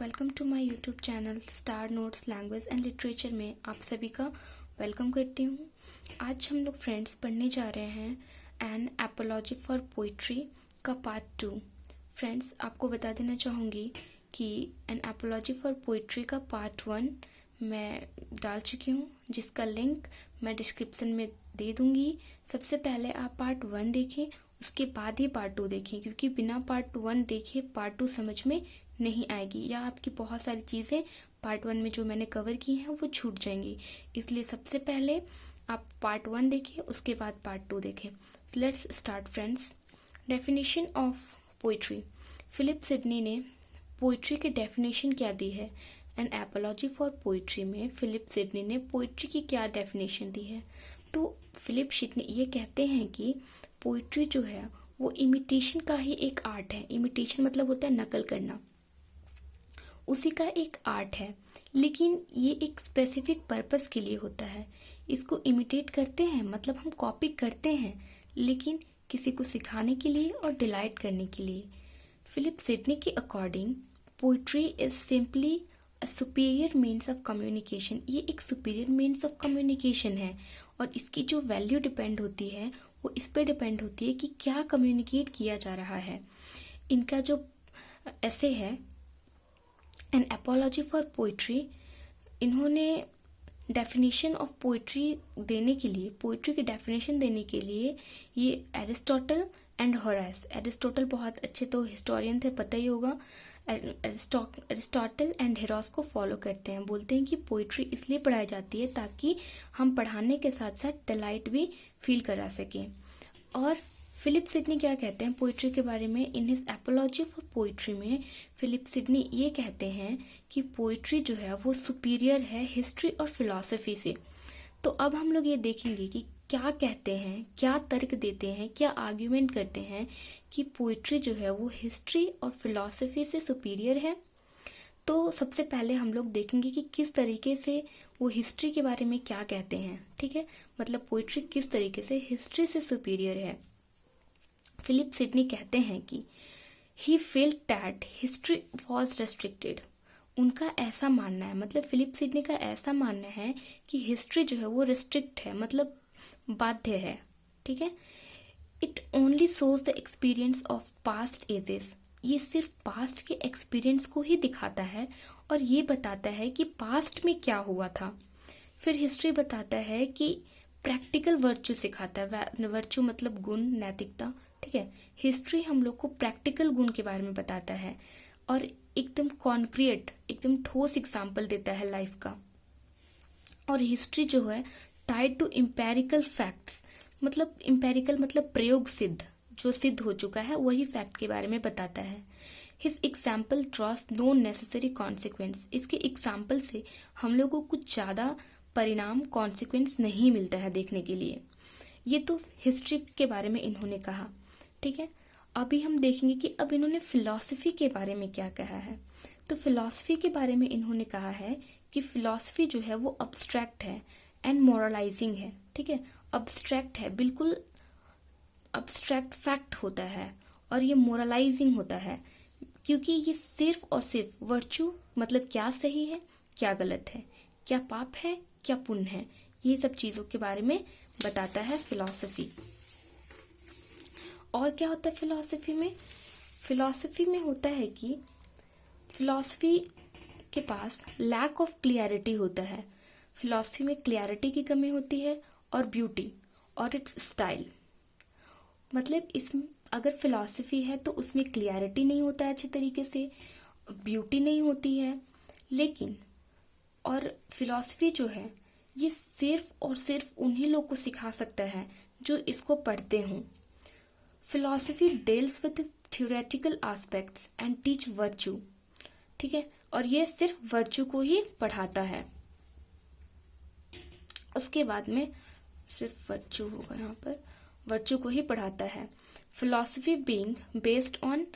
Welcome to my YouTube channel star notes language and literature में आप सभी का वेलकम करती हूँ। आज हम लोग फ्रेंड्स पढ़ने जा रहे हैं एन एपोलॉजी फॉर पोइट्री का पार्ट 2। फ्रेंड्स आपको बता देना चाहूँगी कि एन एपोलॉजी फॉर पोइट्री का पार्ट 1 मैं डाल चुकी हूँ, जिसका लिंक मैं डिस्क्रिप्शन में दे दूँगी। सबसे पहले आप पार्ट 1 देखें, उसके बाद ही पार्ट 2 देखें, क्योंकि बिना पार्ट 1 देखे पार्ट 2 समझ में नहीं आएगी या आपकी बहुत सारी चीज़ें पार्ट 1 में जो मैंने कवर की हैं वो छूट जाएंगी। इसलिए सबसे पहले आप पार्ट 1 देखें, उसके बाद पार्ट 2 देखें। Let's start friends. Definition of poetry. Philip Sidney ने पोइट्री की डेफिनेशन क्या दी है? एन एपोलॉजी फॉर पोइट्री में फिलिप सिडनी ने पोइट्री की क्या डेफिनेशन दी है? तो फिलिप सिडनी ये कहते हैं कि पोइट्री जो है वो इमिटेशन का ही एक आर्ट है। इमिटेशन मतलब होता है नकल करना, उसी का एक आर्ट है, लेकिन ये एक स्पेसिफिक पर्पस के लिए होता है। इसको इमिटेट करते हैं मतलब हम कॉपी करते हैं, लेकिन किसी को सिखाने के लिए और डिलाइट करने के लिए। फिलिप सिडनी के according poetry is simply a superior means of communication. ये एक सुपीरियर मीन्स ऑफ कम्युनिकेशन है और इसकी जो वैल्यू डिपेंड होती है वो इस पे डिपेंड होती है कि क्या कम्युनिकेट किया जा रहा है। इनका जो ऐसे है एन एपोलॉजी फॉर पोइट्री, इन्होंने डेफिनेशन ऑफ पोइट्री देने के लिए, पोइट्री की डेफिनेशन देने के लिए ये एरिस्टोटल एंड होरास, एरिस्टोटल बहुत अच्छे तो हिस्टोरियन थे, पता ही होगा, एरिस्टोटल एंड हेरोस को फॉलो करते हैं। बोलते हैं कि पोइट्री इसलिए पढ़ाई जाती है ताकि हम पढ़ाने के साथ साथ डिलाइट भी फील करा सकें। और फिलिप सिडनी क्या कहते हैं पोइट्री के बारे में? In his apiology for poetry में फिलिप सिडनी ये कहते हैं कि पोइट्री जो है वो सुपीरियर है हिस्ट्री और फिलॉसफी से। तो अब हम लोग ये देखेंगे कि क्या कहते हैं, क्या तर्क देते हैं, क्या आर्ग्यूमेंट करते हैं कि पोइट्री जो है वो हिस्ट्री और फिलॉसफी से सुपीरियर है। तो सबसे पहले हम लोग देखेंगे कि किस तरीके से वो हिस्ट्री के बारे में क्या कहते हैं। ठीक है, मतलब पोइट्री किस तरीके से हिस्ट्री से सुपीरियर है। फिलिप सिडनी कहते हैं कि he felt that history was restricted. उनका ऐसा मानना है, मतलब फिलिप सिडनी का ऐसा मानना है कि हिस्ट्री जो है वो रिस्ट्रिक्ट है, मतलब बाध्य है। ठीक है, it only shows the experience of past ages. ये सिर्फ पास्ट के एक्सपीरियंस को ही दिखाता है और ये बताता है कि पास्ट में क्या हुआ था। फिर हिस्ट्री बताता है कि प्रैक्टिकल वर्च्यू सिखाता है, वर्च्यू मतलब गुण, नैतिकता। ठीक है, हिस्ट्री हम लोग को प्रैक्टिकल गुण के बारे में बताता है और एकदम कॉन्क्रीट, एकदम ठोस एग्जाम्पल देता है लाइफ का। और हिस्ट्री जो है टाइड टू एम्पेरिकल फैक्ट्स, मतलब एम्पेरिकल मतलब प्रयोग सिद्ध, जो सिद्ध हो चुका है वही फैक्ट के बारे में बताता है। His example draws no necessary consequence. इसके एग्जाम्पल से हम लोग को कुछ ज़्यादा परिणाम, कॉन्सिक्वेंस नहीं मिलता है देखने के लिए। ये तो हिस्ट्री के बारे में इन्होंने कहा। ठीक है, अभी हम देखेंगे कि अब इन्होंने फिलॉसफी के बारे में क्या कहा है। तो फिलॉसफी के बारे में इन्होंने कहा है कि फिलॉसफी जो है वो अब्स्ट्रैक्ट है एंड मोरलाइजिंग है। ठीक है, अब्स्ट्रैक्ट है, बिल्कुल अब्स्ट्रैक्ट फैक्ट होता है और ये मोरलाइजिंग होता है, क्योंकि ये सिर्फ और सिर्फ वर्च्यू मतलब क्या सही है, क्या गलत है, क्या पाप है, क्या पुण्य है, ये सब चीज़ों के बारे में बताता है फिलॉसफी। और क्या होता है फिलॉसफी में? फिलॉसफी में होता है कि फिलॉसफी के पास लैक ऑफ क्लियरिटी होता है। फिलॉसफी में क्लियरिटी की कमी होती है और ब्यूटी और इट्स स्टाइल। मतलब इसमें अगर फिलॉसफी है तो उसमें क्लियरिटी नहीं होता है अच्छे तरीके से, ब्यूटी नहीं होती है, लेकिन और फिलॉसफी जो है ये सिर्फ और सिर्फ उन्हीं लोग को सिखा सकता है जो इसको पढ़ते हों। Philosophy deals with theoretical aspects and teach virtue. ठीक है, और ये सिर्फ वर्च्यू को ही पढ़ाता है। उसके बाद में सिर्फ वर्च्यू होगा, यहाँ पर वर्च्यू को ही पढ़ाता है। Philosophy being based on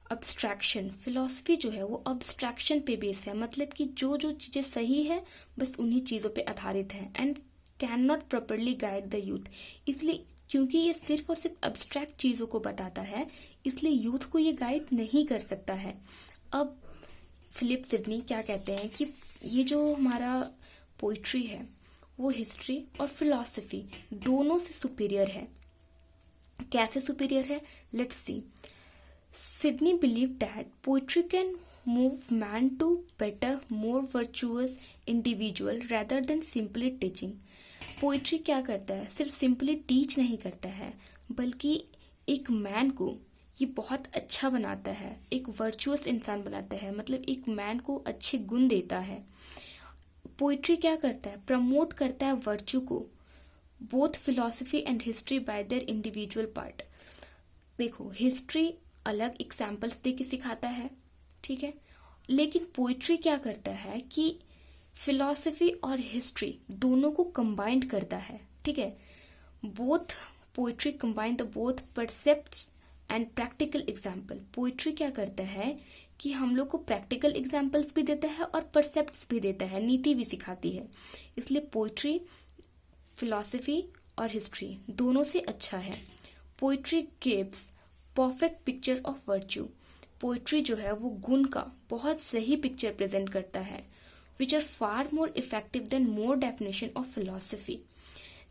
abstraction. Philosophy जो है वो अब्स्ट्रैक्शन पे बेस है, मतलब कि जो जो चीज़ें सही है बस उन्हीं चीज़ों पे आधारित है। And can not properly guide the youth. इसलिए क्योंकि ये सिर्फ और सिर्फ अब्स्ट्रैक्ट चीज़ों को बताता है, इसलिए यूथ को ये गाइड नहीं कर सकता है। अब फिलिप सिडनी क्या कहते हैं कि ये जो हमारा पोइट्री है वो हिस्ट्री और फिलॉसफी दोनों से सुपीरियर है। कैसे सुपीरियर है, let's see. Sidney believe that poetry can move man to better more virtuous individual rather than simply teaching. Poetry क्या करता है, सिर्फ सिंपली टीच नहीं करता है बल्कि एक मैन को ये बहुत अच्छा बनाता है, एक वर्चुअस इंसान बनाता है, मतलब एक मैन को अच्छे गुण देता है। पोइट्री क्या करता है, प्रमोट करता है वर्चू को, both philosophy and history by their individual part. देखो, हिस्ट्री अलग एग्जाम्पल्स दे के सिखाता है, ठीक है, लेकिन पोइट्री क्या करता है कि फिलॉसफी और हिस्ट्री दोनों को कंबाइंड करता है, ठीक है। Both poetry combine the both precepts and practical example. Poetry क्या करता है कि हम लोग को प्रैक्टिकल एग्जाम्पल्स भी देता है और परसेप्ट्स भी देता है, नीति भी सिखाती है। इसलिए पोइट्री फिलॉसफी और हिस्ट्री दोनों से अच्छा है। Poetry gives perfect picture of virtue. Poetry जो है वो गुण का बहुत सही पिक्चर प्रेजेंट करता है, which are far more effective than more definition of philosophy,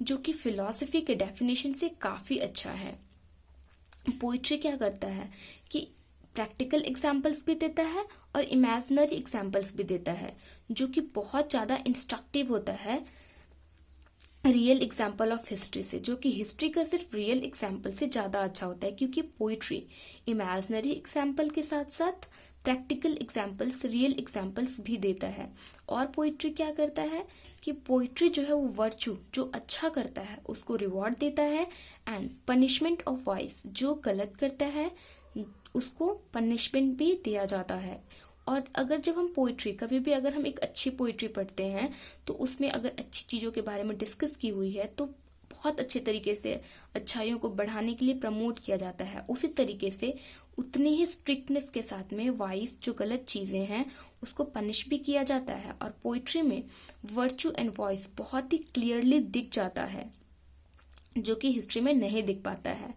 जो कि फिलॉसफी के डेफिनेशन से काफी अच्छा है। पोइट्री क्या करता है कि प्रैक्टिकल एग्जाम्पल्स भी देता है और इमेजिनरी एग्जाम्पल्स भी देता है, जो कि बहुत ज़्यादा इंस्ट्रक्टिव होता है रियल एग्जाम्पल ऑफ हिस्ट्री से, जो कि हिस्ट्री का सिर्फ रियल एग्जाम्पल से ज़्यादा अच्छा होता है, क्योंकि पोइट्री इमेजिनरी एग्जाम्पल के साथ साथ प्रैक्टिकल एग्जाम्पल्स, रियल एग्जाम्पल्स भी देता है। और पोइट्री क्या करता है कि पोइट्री जो है वो वर्चू जो अच्छा करता है उसको रिवॉर्ड देता है, एंड पनिशमेंट ऑफ वाइस जो गलत करता है उसको पनिशमेंट भी दिया जाता है। और अगर जब हम पोइट्री कभी भी अगर हम एक अच्छी पोइट्री पढ़ते हैं तो उसमें अगर अच्छी चीज़ों के बारे में डिस्कस की हुई है तो बहुत अच्छे तरीके से अच्छाइयों को बढ़ाने के लिए प्रमोट किया जाता है। उसी तरीके से उतनी ही स्ट्रिक्टनेस के साथ में वाइस जो गलत चीज़ें हैं उसको पनिश भी किया जाता है। और पोइट्री में वर्चू एंड वॉइस बहुत ही क्लियरली दिख जाता है, जो कि हिस्ट्री में नहीं दिख पाता है।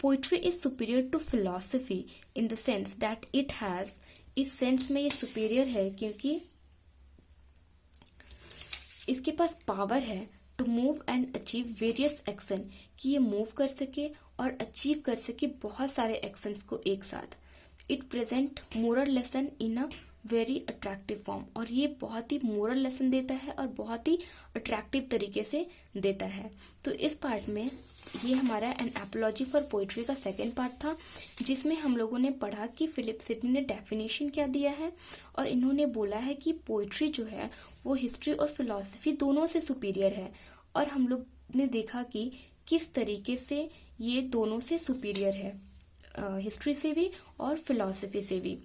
Poetry is superior to philosophy in the sense that it has, इस सेंस में ये सुपीरियर है क्योंकि इसके पास पावर है to move and achieve various action, कि ये मूव कर सके और अचीव कर सके बहुत सारे एक्शंस को एक साथ। It present moral lesson in a very attractive form, और ये बहुत ही मोरल लेसन देता है और बहुत ही अट्रैक्टिव तरीके से देता है। तो इस पार्ट में ये हमारा एन एपोलॉजी फॉर पोइट्री का सेकेंड पार्ट था, जिसमें हम लोगों ने पढ़ा कि फिलिप सिडनी ने डेफिनेशन क्या दिया है, और इन्होंने बोला है कि पोइट्री जो है वो हिस्ट्री और फिलॉसफी दोनों से सुपीरियर है। और हम लोग ने देखा कि किस तरीके से ये दोनों से सुपीरियर है, हिस्ट्री से भी और फिलॉसफी से भी।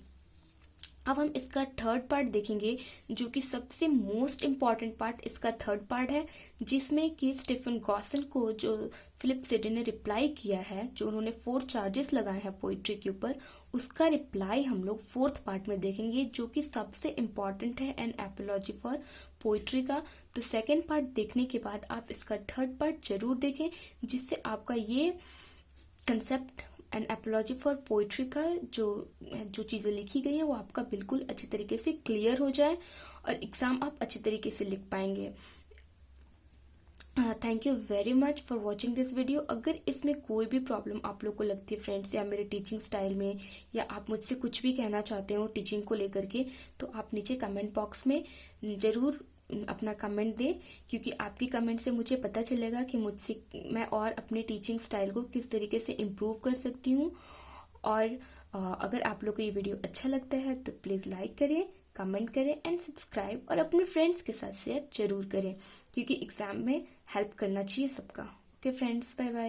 अब हम इसका थर्ड पार्ट देखेंगे, जो कि सबसे मोस्ट इम्पॉर्टेंट पार्ट इसका थर्ड पार्ट है, जिसमें कि स्टीफन गॉसन को जो फिलिप सिडनी ने रिप्लाई किया है, जो उन्होंने 4 चार्जेस लगाए हैं पोइट्री के ऊपर, उसका रिप्लाई हम लोग फोर्थ पार्ट में देखेंगे, जो कि सबसे इम्पॉर्टेंट है एन एपोलॉजी फॉर पोइट्री का। तो सेकेंड पार्ट देखने के बाद आप इसका थर्ड पार्ट जरूर देखें, जिससे आपका ये concept an apology for poetry का जो चीज़ें लिखी गई है वो आपका बिल्कुल अच्छे तरीके से क्लियर हो जाए और एग्ज़ाम आप अच्छे तरीके से लिख पाएंगे। Thank you very much for watching this video. अगर इसमें कोई भी प्रॉब्लम आप लोग को लगती है फ्रेंड्स, या मेरे टीचिंग स्टाइल में, या आप मुझसे कुछ भी कहना चाहते हो टीचिंग को लेकर के, तो आप नीचे कमेंट बॉक्स में ज़रूर अपना कमेंट दें, क्योंकि आपकी कमेंट से मुझे पता चलेगा कि मुझसे मैं और अपने टीचिंग स्टाइल को किस तरीके से इम्प्रूव कर सकती हूँ। और अगर आप लोग को ये वीडियो अच्छा लगता है तो प्लीज़ लाइक करें, कमेंट करें एंड सब्सक्राइब, और अपने फ्रेंड्स के साथ शेयर जरूर करें, क्योंकि एग्ज़ाम में हेल्प करना चाहिए सबका। Okay friends, bye bye.